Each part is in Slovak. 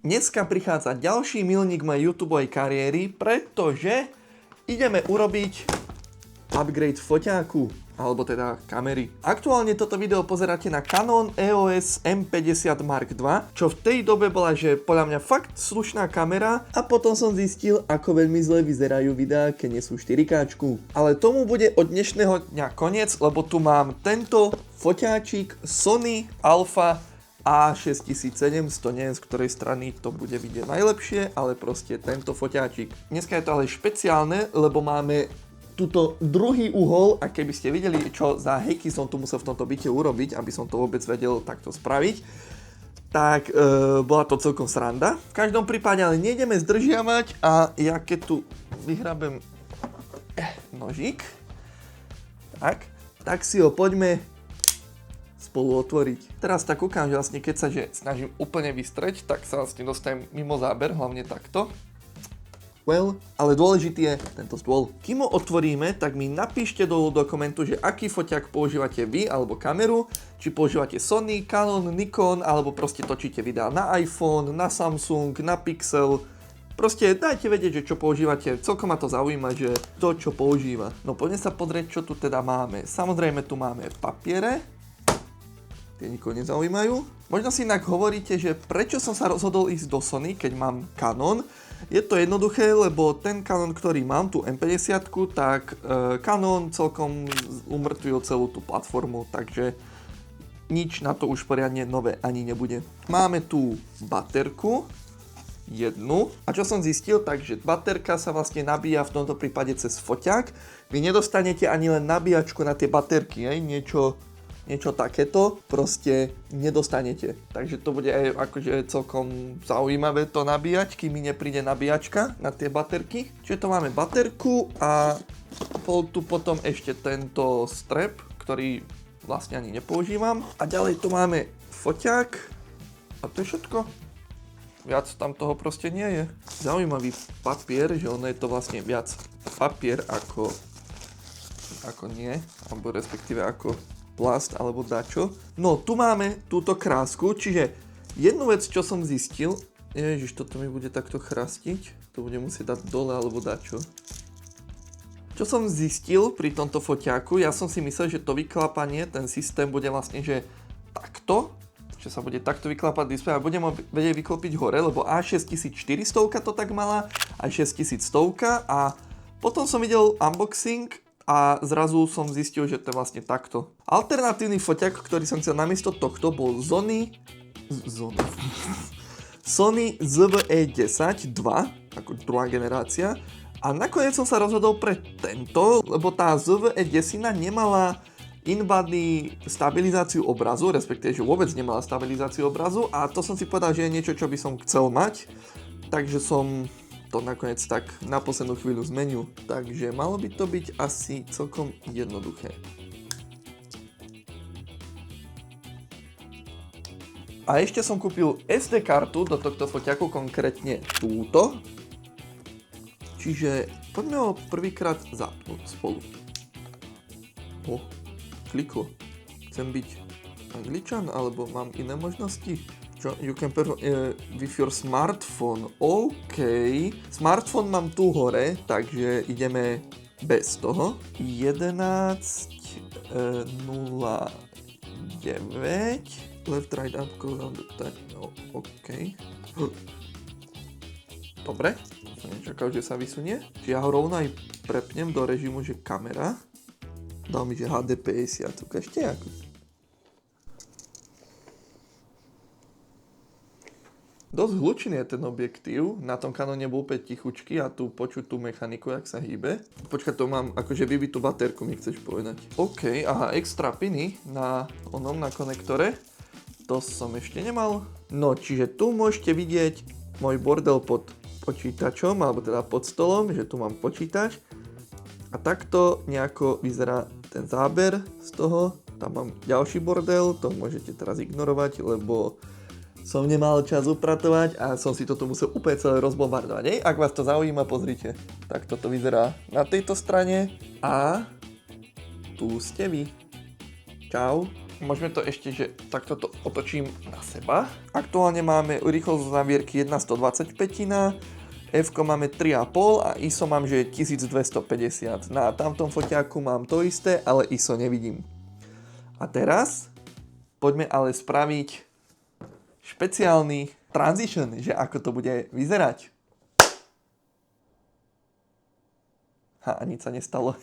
Dneska prichádza ďalší milník mojej YouTubeovej kariéry, pretože ideme urobiť upgrade foťáku, alebo teda kamery. Aktuálne toto video pozeráte na Canon EOS M50 Mark II, čo v tej dobe bola, že podľa mňa fakt slušná kamera, a potom som zistil, ako veľmi zle vyzerajú videá, keď nie sú 4K. Ale tomu bude od dnešného dňa koniec, lebo tu mám tento foťáčik Sony Alpha A6700, neviem z ktorej strany to bude vidieť najlepšie, ale proste tento foťáčik. Dneska je to ale špeciálne, lebo máme tuto druhý uhol, a keby ste videli, čo za hacky som tu musel v tomto byte urobiť, aby som to vôbec vedel takto spraviť, tak bola to celkom sranda. V každom prípade ale nejdeme zdržiavať a ja keď tu vyhrabem nožík, tak si ho poďme spolu otvoriť. Teraz tak kúkam, že vlastne keď sa snažím úplne vystreť, tak sa vlastne dostanem mimo záber, hlavne takto. Ale dôležitý je tento stôl. Kým ho otvoríme, tak mi napíšte dolu do komentu, že aký foťák používate vy alebo kameru, či používate Sony, Canon, Nikon, alebo proste točíte videá na iPhone, na Samsung, na Pixel. Proste dajte vedieť, že čo používate. Celkom ma to zaujíma, že to, čo používa. No poďme sa pozrieť, čo tu teda máme. Samozrejme tu máme papiere. Tie nikoho nezaujímajú. Možno si inak hovoríte, že prečo som sa rozhodol ísť do Sony, keď mám Canon. Je to jednoduché, lebo ten Canon, ktorý mám, tú M50, tak Canon celkom umrtvil celú tú platformu, takže nič na to už poriadne nové ani nebude. Máme tu baterku, jednu. A čo som zistil, takže baterka sa vlastne nabíja v tomto prípade cez foťák. Vy nedostanete ani len nabíjačku na tie baterky, niečo takéto proste nedostanete. Takže to bude aj akože celkom zaujímavé to nabíjať, kým mi nepríde nabíjačka na tie baterky. Čiže to máme baterku a bol tu potom ešte tento strap, ktorý vlastne ani nepoužívam. A ďalej tu máme foťák a to je všetko. Viac tam toho proste nie je. Zaujímavý papier, že ono je to vlastne viac papier ako nie, alebo respektíve ako plast alebo dačo. No, tu máme túto krásku, čiže jednu vec, čo som zistil, ježiš, toto mi bude takto chrastiť, to budem musieť dať dole alebo dačo. Čo som zistil pri tomto foťáku, ja som si myslel, že to vyklapanie, ten systém bude vlastne, že takto, že sa bude takto vyklapať displej a budem ho vedieť vyklopiť hore, lebo A6400 to tak mala, aj 6100 a potom som videl unboxing a zrazu som zistil, že to je vlastne takto. Alternatívny foťák, ktorý som chcel namiesto tohto, bol Sony ZV-E10 2, ako druhá generácia. A nakoniec som sa rozhodol pre tento, lebo tá ZV-E10 nemala in-body stabilizáciu obrazu, respektíve, že vôbec nemala stabilizáciu obrazu, a to som si povedal, že je niečo, čo by som chcel mať. Takže som to nakoniec tak na poslednú chvíľu zmenil. Takže malo by to byť asi celkom jednoduché. A ešte som kúpil SD kartu do tohto foťaku, konkrétne túto. Čiže poďme ho prvýkrát zapnúť spolu. Kliklo. Chcem byť Angličan, alebo mám iné možnosti? You can perform with your smartphone. OK. Smartphone mám tu hore, takže ideme bez toho. 11.09. Left, right, up, go down the time. No, OK. Dobre. Som nečakal, že sa vysunie. Čiže ja ho rovno aj prepnem do režimu, že kamera. Dal mi, že HD 50. Ukážte ako. Dosť hlučný je ten objektív, na tom Canone bol úplne tichučky a tu počuť tú mechaniku, jak sa hýbe. Počkaj, to mám akože vybitú baterku, mi chceš povedať. OK, aha, extra piny na konektore, to som ešte nemal. No, čiže tu môžete vidieť môj bordel pod počítačom, alebo teda pod stolom, že tu mám počítač. A takto nejako vyzerá ten záber z toho. Tam mám ďalší bordel, to môžete teraz ignorovať, lebo som nemal čas upratovať a som si to tu musel úplne celé rozbombardovať. Ak vás to zaujíma, pozrite. Tak toto vyzerá na tejto strane a tu ste vy. Čau. Môžeme to ešte, že takto to otočím na seba. Aktuálne máme rýchlosť nabierky 1/125, F-ko máme 3,5 a ISO mám, že 1250. Na tamtom foťáku mám to isté, ale ISO nevidím. A teraz poďme ale spraviť špeciálny transition, že ako to bude vyzerať. A nič sa nestalo.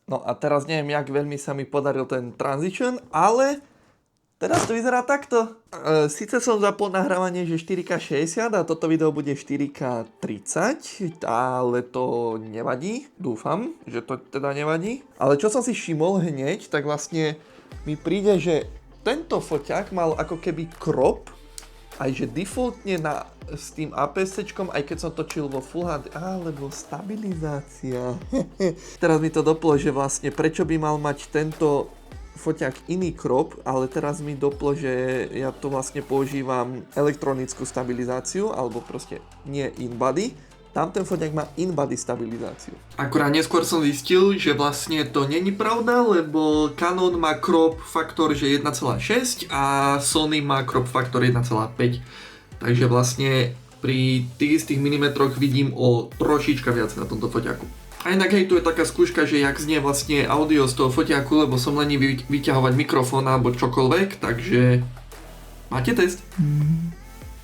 No a teraz neviem, jak veľmi sa mi podaril ten transition, ale teraz to vyzerá takto. Sice som zapol nahrávanie, že 4K60 a toto video bude 4K30, ale to nevadí. Dúfam, že to teda nevadí. Ale čo som si všimol hneď, tak vlastne mi príde, že tento foťák mal ako keby crop, aj že defaultne s tým APS-čkom, aj keď som točil vo Full HD, alebo stabilizácia. Teraz mi to doplo, že vlastne prečo by mal mať tento foťák iný crop, ale teraz mi doplo, že ja to vlastne používam elektronickú stabilizáciu, alebo proste nie in-body. Tam ten foťák má in-body stabilizáciu. Akurát neskôr som zistil, že vlastne to není pravda, lebo Canon má crop faktor že 1,6 a Sony má crop faktor 1,5. Takže vlastne pri tých istých milimetroch vidím o trošička viac na tomto foťáku. A inak hej, tu je taká skúška, že jak znie vlastne audio z toho foťáku, lebo som lenivý vyťahovať mikrofón alebo čokoľvek, takže máte test.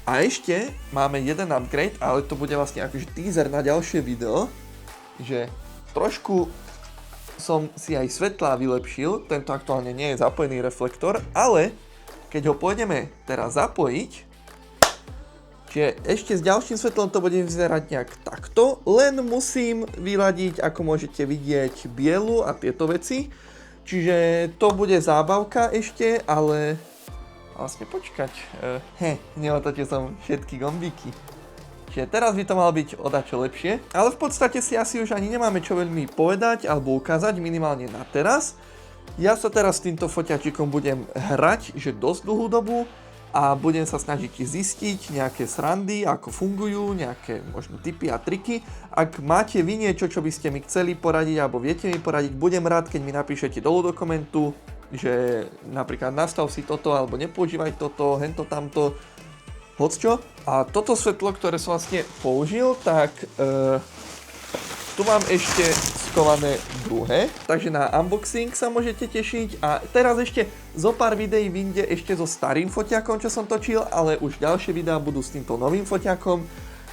A ešte máme jeden upgrade, ale to bude vlastne akože teaser na ďalšie video, že trošku som si aj svetlá vylepšil, tento aktuálne nie je zapojený reflektor, ale keď ho pôjdeme teraz zapojiť, čiže ešte s ďalším svetlom to bude vyzerať nejak takto, len musím vyladiť, ako môžete vidieť, bielu a tieto veci, čiže to bude zábavka ešte, ale vlastne počkať, neotočil som všetky gombíky. Čiže teraz by to malo byť o dačo lepšie, ale v podstate si asi už ani nemáme čo veľmi povedať alebo ukázať, minimálne na teraz. Ja sa teraz s týmto foťačikom budem hrať, že dosť dlhú dobu a budem sa snažiť zistiť nejaké srandy, ako fungujú, nejaké možno tipy a triky. Ak máte vy niečo, čo by ste mi chceli poradiť alebo viete mi poradiť, budem rád, keď mi napíšete dolu do komentu, že napríklad nastav si toto, alebo nepoužívaj toto, hento tamto, hocčo. A toto svetlo, ktoré som vlastne použil, tak tu mám ešte schované druhé, takže na unboxing sa môžete tešiť. A teraz ešte zo pár videí vyjde ešte so starým foťakom, čo som točil, ale už ďalšie videá budú s týmto novým foťakom.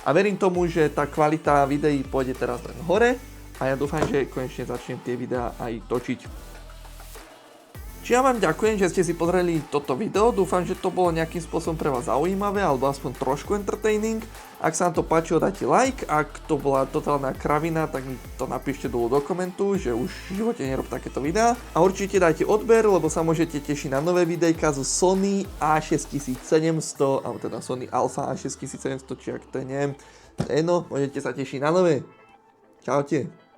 A verím tomu, že tá kvalita videí pôjde teraz len hore a ja dúfam, že konečne začnem tie videá aj točiť. Čiže ja vám ďakujem, že ste si pozreli toto video, dúfam, že to bolo nejakým spôsobom pre vás zaujímavé alebo aspoň trošku entertaining. Ak sa vám to páčilo, dajte like, ak to bola totálna kravina, tak mi to napíšte dolu do komentu, že už v živote nerob takéto videá. A určite dajte odber, lebo sa môžete tešiť na nové videjka zo Sony A6700, alebo teda Sony Alpha A6700, či ak to neviem, môžete sa tešiť na nové. Čaute.